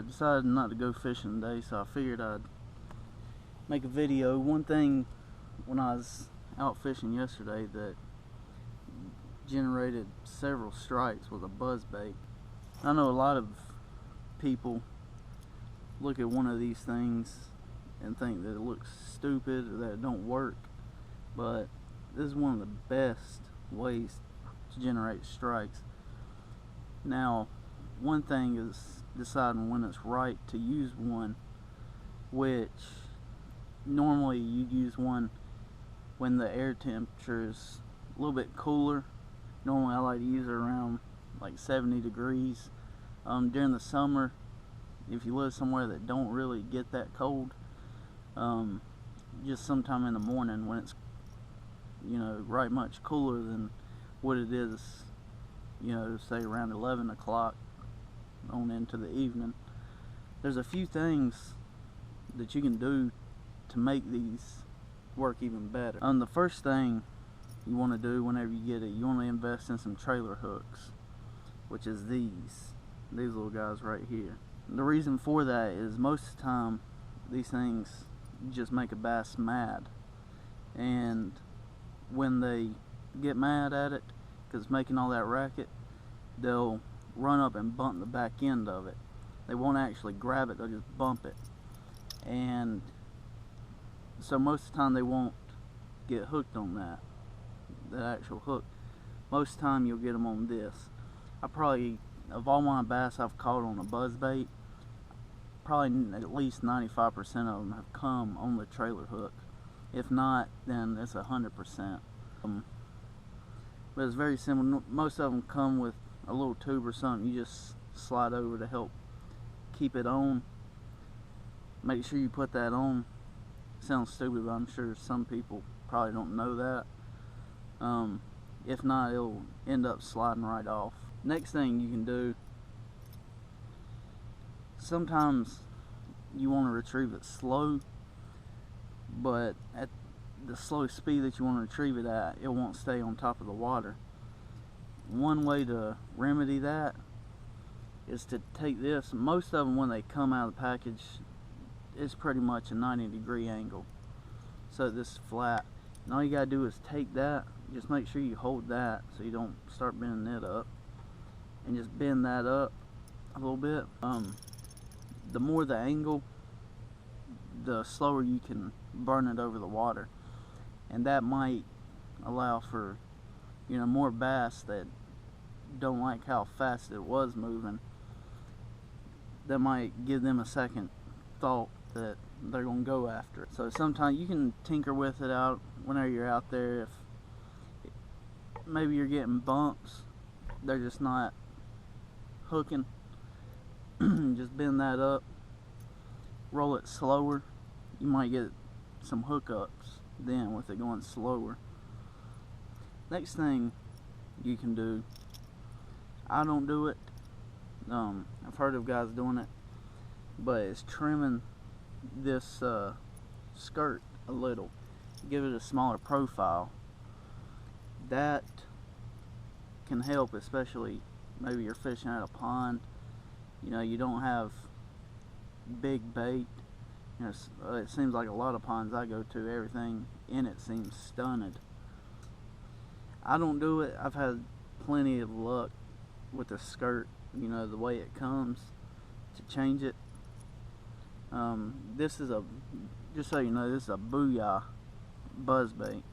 decided not to go fishing today, so I figured I'd make a video. One thing when I was out fishing yesterday that generated several strikes was a buzzbait. I know a lot of people look at one of these things and think that it looks stupid or that it don't work, but this is one of the best ways to generate strikes. Now, one thing is deciding when it's right to use one, which normally you use one when the air temperature is a little bit cooler. Normally I like to use it around like 70 degrees. During the summer, if you live somewhere that don't really get that cold, just sometime in the morning when it's, right much cooler than what it is, say around 11 o'clock on into the evening. There's a few things that you can do to make these work even better. The first thing you want to do whenever you get it, you want to invest in some trailer hooks, which is these little guys right here. The reason for that is most of the time these things just make a bass mad, and when they get mad at it because it's making all that racket, they'll run up and bump the back end of it. They won't actually grab it, they'll just bump it, and so most of the time they won't get hooked on that actual hook. Most of the time you'll get them on this. Of all my bass I've caught on a buzzbait, probably at least 95% of them have come on the trailer hook. If not, then it's 100%. But it's very simple. Most of them come with a little tube or something you just slide over to help keep it on. Make sure you put that on. Sounds stupid, but I'm sure some people probably don't know that. If not, it'll end up sliding right off. Next thing you can do, sometimes you want to retrieve it slow, but at the slow speed that you want to retrieve it at, it won't stay on top of the water. One way to remedy that is to take this. Most of them, when they come out of the package, it's pretty much a 90-degree angle, so this is flat, and all you gotta do is take that, just make sure you hold that so you don't start bending it up, and just bend that up a little bit. The more the angle, the slower you can burn it over the water, and that might allow for more bass that don't like how fast it was moving. That might give them a second thought that they're gonna go after it. So sometimes you can tinker with it out whenever you're out there. If maybe you're getting bumps, they're just not hooking, just bend that up, roll it slower. You might get some hookups then with it going slower. Next thing you can do, I don't do it, I've heard of guys doing it, but it's trimming this skirt a little, give it a smaller profile. That can help, especially maybe you're fishing at a pond, you don't have big bait. It seems like a lot of ponds I go to, everything in it seems stunted. I don't do it. I've had plenty of luck with the skirt, the way it comes, to change it. This is just so you know, this is a Booyah buzzbait,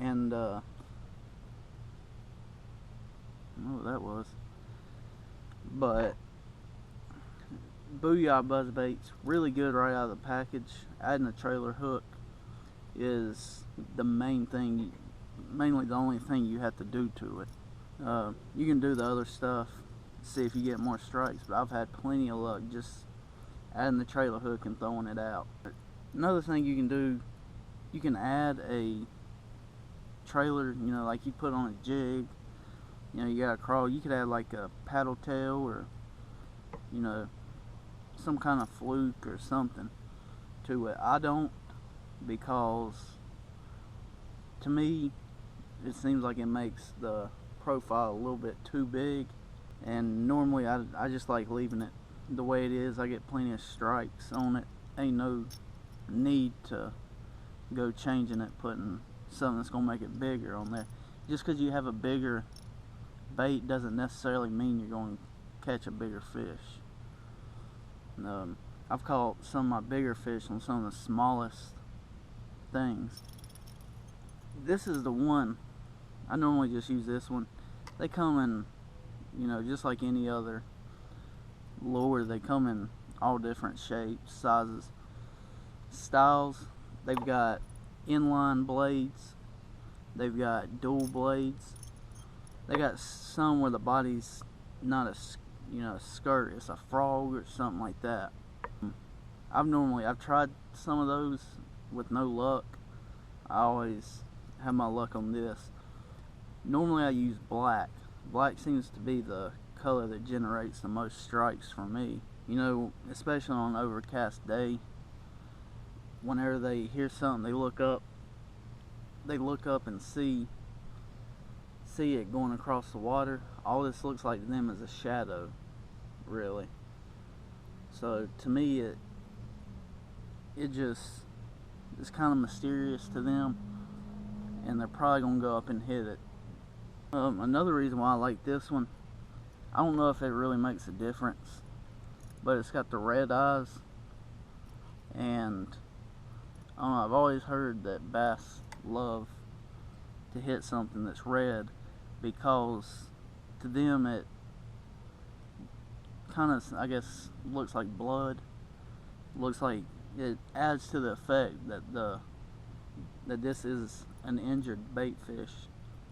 and I don't know what that was, but Booyah buzzbait's really good right out of the package. Adding a trailer hook is the mainly the only thing you have to do to it. You can do the other stuff, see if you get more strikes, but I've had plenty of luck just adding the trailer hook and throwing it out. Another thing you can do, you can add a trailer, like you put on a jig, you got a crawl, you could add like a paddle tail or some kind of fluke or something to it. I don't, because to me it seems like it makes the profile a little bit too big, and normally I just like leaving it the way it is, I get plenty of strikes on it. Ain't no need to go changing it, putting something that's gonna make it bigger on there. Just because you have a bigger bait doesn't necessarily mean you're going to catch a bigger fish. I've caught some of my bigger fish on some of the smallest things. This is the one. I normally just use this one. They come in, you know, just like any other lure, they come in all different shapes, sizes, styles. They've got inline blades, they've got dual blades, they got some where the body's not a skirt, it's a frog or something like that. I've tried some of those with no luck. I always have my luck on this. Normally I use black. Black seems to be the color that generates the most strikes for me. You know, especially on an overcast day, whenever they hear something, they look up and see it going across the water. All this looks like to them is a shadow, really. So to me, it's kind of mysterious to them, and they're probably gonna go up and hit it. Another reason why I like this one, I don't know if it really makes a difference, but it's got the red eyes, and I don't know, I've always heard that bass love to hit something that's red, because to them it kind of, I guess, looks like blood. Looks like it adds to the effect that this is an injured bait fish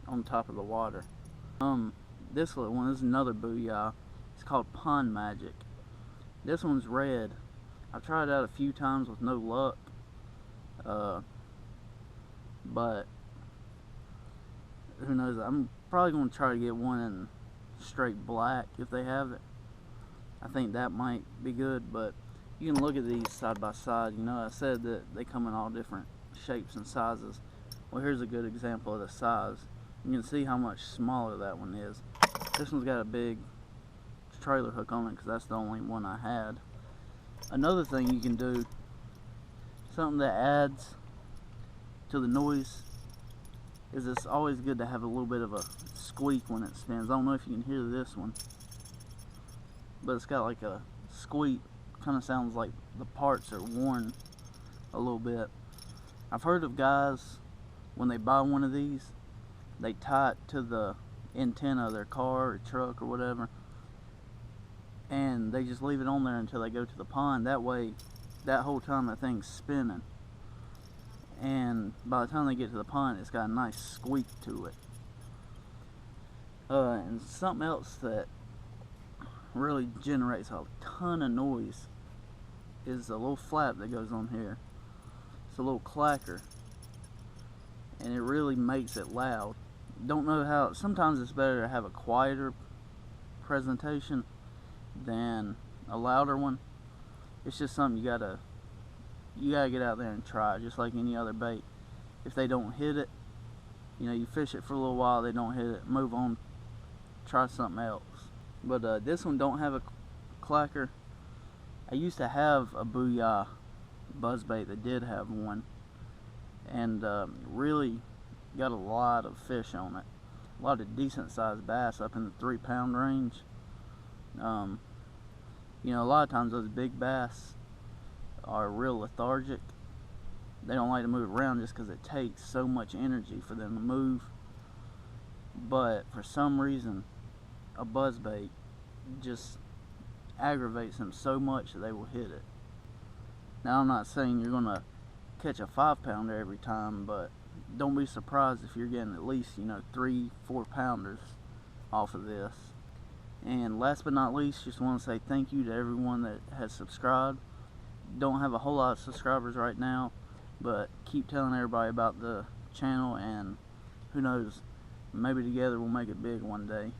on top of the water. This little one is another booyah. It's called Pond Magic. This one's red. I've tried it out a few times with no luck, but who knows? I'm probably going to try to get one in straight black if they have it. I think that might be good, but you can look at these side by side. You know, I said that they come in all different shapes and sizes. Well, here's a good example of the size. You can see how much smaller that one is. This one's got a big trailer hook on it because that's the only one I had. Another thing you can do, something that adds to the noise, is it's always good to have a little bit of a squeak when it spins. I don't know if you can hear this one, but it's got like a squeak. Kind of sounds like the parts are worn a little bit. I've heard of guys, when they buy one of these, they tie it to the antenna of their car or truck or whatever, and they just leave it on there until they go to the pond. That way, that whole time that thing's spinning, and by the time they get to the pond, it's got a nice squeak to it. And something else that really generates a ton of noise is the little flap that goes on here. It's a little clacker, and it really makes it loud. Don't know how, sometimes it's better to have a quieter presentation than a louder one. It's just something you gotta get out there and try, just like any other bait. If they don't hit it, you know, you fish it for a little while, they don't hit it, move on, try something else. But this one don't have a clacker. I used to have a booyah buzzbait that did have one, and really got a lot of fish on it. A lot of decent sized bass up in the 3-pound range. You know, a lot of times those big bass are real lethargic. They don't like to move around just because it takes so much energy for them to move. But for some reason, a buzzbait just aggravates them so much that they will hit it. Now, I'm not saying you're gonna catch a 5-pounder every time, but don't be surprised if you're getting at least, you know, 3-4 pounders off of this. And last but not least, just want to say thank you to everyone that has subscribed. Don't have a whole lot of subscribers right now, but keep telling everybody about the channel, and who knows, maybe together we'll make it big one day.